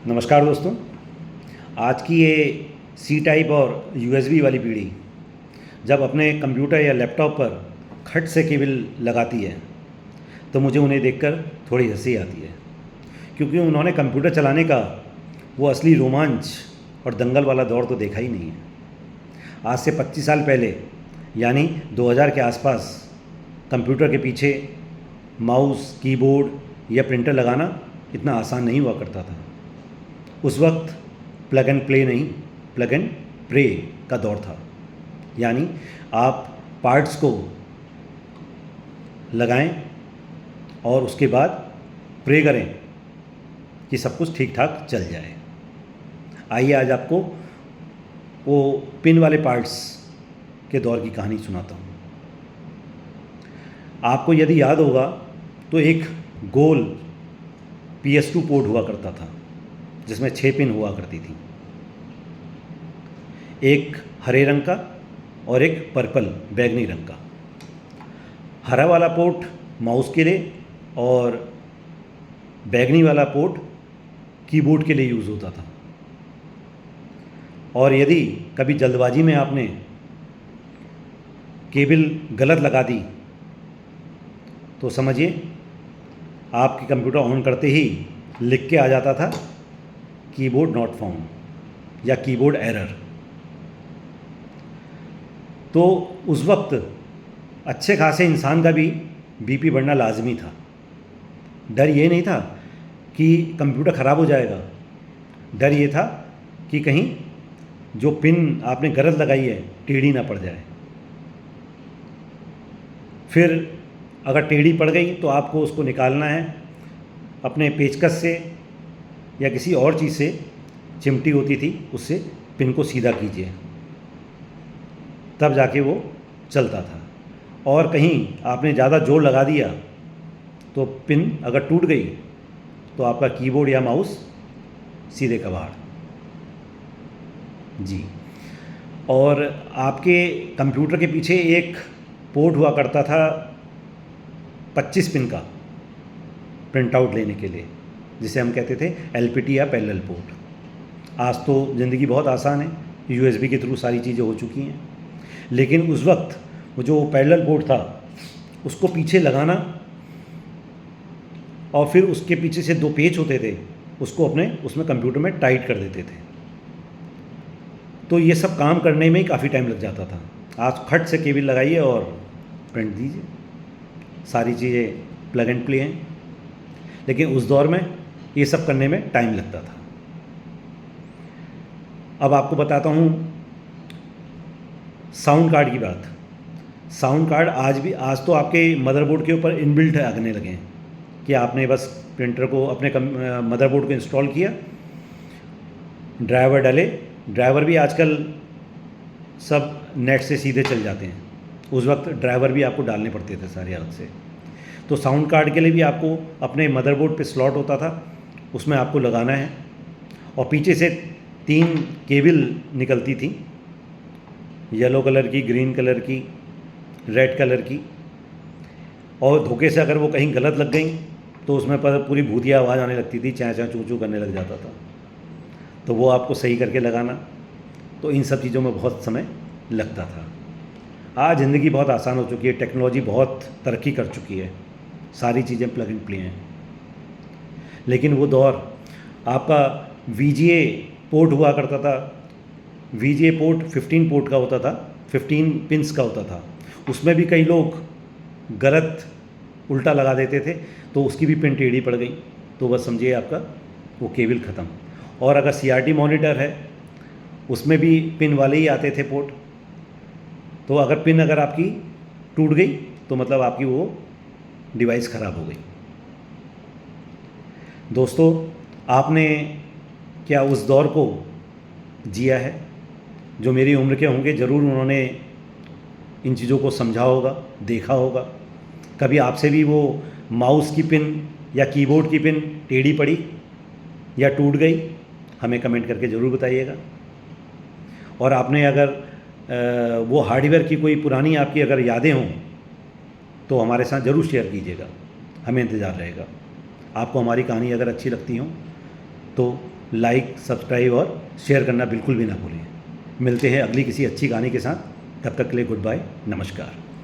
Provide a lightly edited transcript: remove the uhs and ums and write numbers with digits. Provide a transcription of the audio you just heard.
नमस्कार दोस्तों। आज की ये सी टाइप और यूएसबी वाली पीढ़ी जब अपने कंप्यूटर या लैपटॉप पर खट से केबल लगाती है तो मुझे उन्हें देखकर थोड़ी हंसी आती है, क्योंकि उन्होंने कंप्यूटर चलाने का वो असली रोमांच और दंगल वाला दौर तो देखा ही नहीं है। आज से 25 साल पहले यानी 2000 के आसपास कंप्यूटर के पीछे माउस, कीबोर्ड या प्रिंटर लगाना इतना आसान नहीं हुआ करता था। उस वक्त प्लग एंड प्ले नहीं, प्लग एंड प्रे का दौर था। यानी आप पार्ट्स को लगाएं और उसके बाद प्रे करें कि सब कुछ ठीक ठाक चल जाए। आइए आज आपको वो पिन वाले पार्ट्स के दौर की कहानी सुनाता हूँ। आपको यदि याद होगा तो एक गोल PS2 पोर्ट हुआ करता था जिसमें 6 पिन हुआ करती थी, एक हरे रंग का और एक पर्पल बैगनी रंग का। हरा वाला पोर्ट माउस के लिए और बैगनी वाला पोर्ट कीबोर्ड के लिए यूज़ होता था। और यदि कभी जल्दबाजी में आपने केबल गलत लगा दी तो समझिए आपके कंप्यूटर ऑन करते ही लिख के आ जाता था कीबोर्ड नॉट फाउंड या कीबोर्ड एरर। तो उस वक्त अच्छे खासे इंसान का भी बीपी बढ़ना लाजमी था। डर ये नहीं था कि कंप्यूटर ख़राब हो जाएगा, डर ये था कि कहीं जो पिन आपने गलत लगाई है टेढ़ी ना पड़ जाए। फिर अगर टेढ़ी पड़ गई तो आपको उसको निकालना है अपने पेचकस से या किसी और चीज़ से, चिमटी होती थी उससे पिन को सीधा कीजिए, तब जाके वो चलता था। और कहीं आपने ज़्यादा जोर लगा दिया तो पिन अगर टूट गई तो आपका कीबोर्ड या माउस सीधे कबाड़। जी। और आपके कंप्यूटर के पीछे एक पोर्ट हुआ करता था 25 पिन का प्रिंट आउट लेने के लिए, जिसे हम कहते थे LPT या पैरेलल पोर्ट। आज तो ज़िंदगी बहुत आसान है, USB के थ्रू सारी चीज़ें हो चुकी हैं, लेकिन उस वक्त वो जो पैरेलल पोर्ट था उसको पीछे लगाना और फिर उसके पीछे से 2 पेच होते थे, उसको अपने उसमें कंप्यूटर में टाइट कर देते थे। तो ये सब काम करने में ही काफ़ी टाइम लग जाता था। आज खट से केबल लगाइए और प्रिंट दीजिए, सारी चीज़ें प्लग एंड प्ले हैं। लेकिन उस दौर में ये सब करने में टाइम लगता था। अब आपको बताता हूँ साउंड कार्ड की बात। साउंड कार्ड आज तो आपके मदरबोर्ड के ऊपर इनबिल्ट आने लगे हैं कि आपने बस प्रिंटर को अपने मदरबोर्ड को इंस्टॉल किया, ड्राइवर डाले। ड्राइवर भी आजकल सब नेट से सीधे चल जाते हैं, उस वक्त ड्राइवर भी आपको डालने पड़ते थे सारे अलग से। तो साउंड कार्ड के लिए भी आपको अपने मदरबोर्ड पे स्लॉट होता था, उसमें आपको लगाना है और पीछे से 3 केबल निकलती थी, येलो कलर की, ग्रीन कलर की, रेड कलर की। और धोखे से अगर वो कहीं गलत लग गई तो उसमें पर पूरी भूतिया आवाज़ आने लगती थी, चैं चैं चू चू करने लग जाता था। तो वो आपको सही करके लगाना। तो इन सब चीज़ों में बहुत समय लगता था। आज ज़िंदगी बहुत आसान हो चुकी है, टेक्नोलॉजी बहुत तरक्की कर चुकी है, सारी चीज़ें प्लग एंड प्ले हैं। लेकिन वो दौर आपका VGA पोर्ट हुआ करता था। VGA पोर्ट 15 पोर्ट का होता था, 15 पिंस का होता था। उसमें भी कई लोग गलत उल्टा लगा देते थे तो उसकी भी पिन टेढ़ी पड़ गई तो बस समझिए आपका वो केबल ख़त्म। और अगर CRT मॉनिटर है उसमें भी पिन वाले ही आते थे पोर्ट, तो अगर पिन आपकी टूट गई तो मतलब आपकी वो डिवाइस ख़राब हो गई। दोस्तों, आपने क्या उस दौर को जिया है? जो मेरी उम्र के होंगे ज़रूर उन्होंने इन चीज़ों को समझा होगा, देखा होगा। कभी आपसे भी वो माउस की पिन या कीबोर्ड की पिन टेढ़ी पड़ी या टूट गई? हमें कमेंट करके ज़रूर बताइएगा। और आपने अगर वो हार्डवेयर की कोई पुरानी आपकी अगर यादें हों तो हमारे साथ ज़रूर शेयर कीजिएगा, हमें इंतज़ार रहेगा। आपको हमारी कहानी अगर अच्छी लगती हो तो लाइक, सब्सक्राइब और शेयर करना बिल्कुल भी ना भूलें। मिलते हैं अगली किसी अच्छी कहानी के साथ, तब तक के लिए गुड बाय, नमस्कार।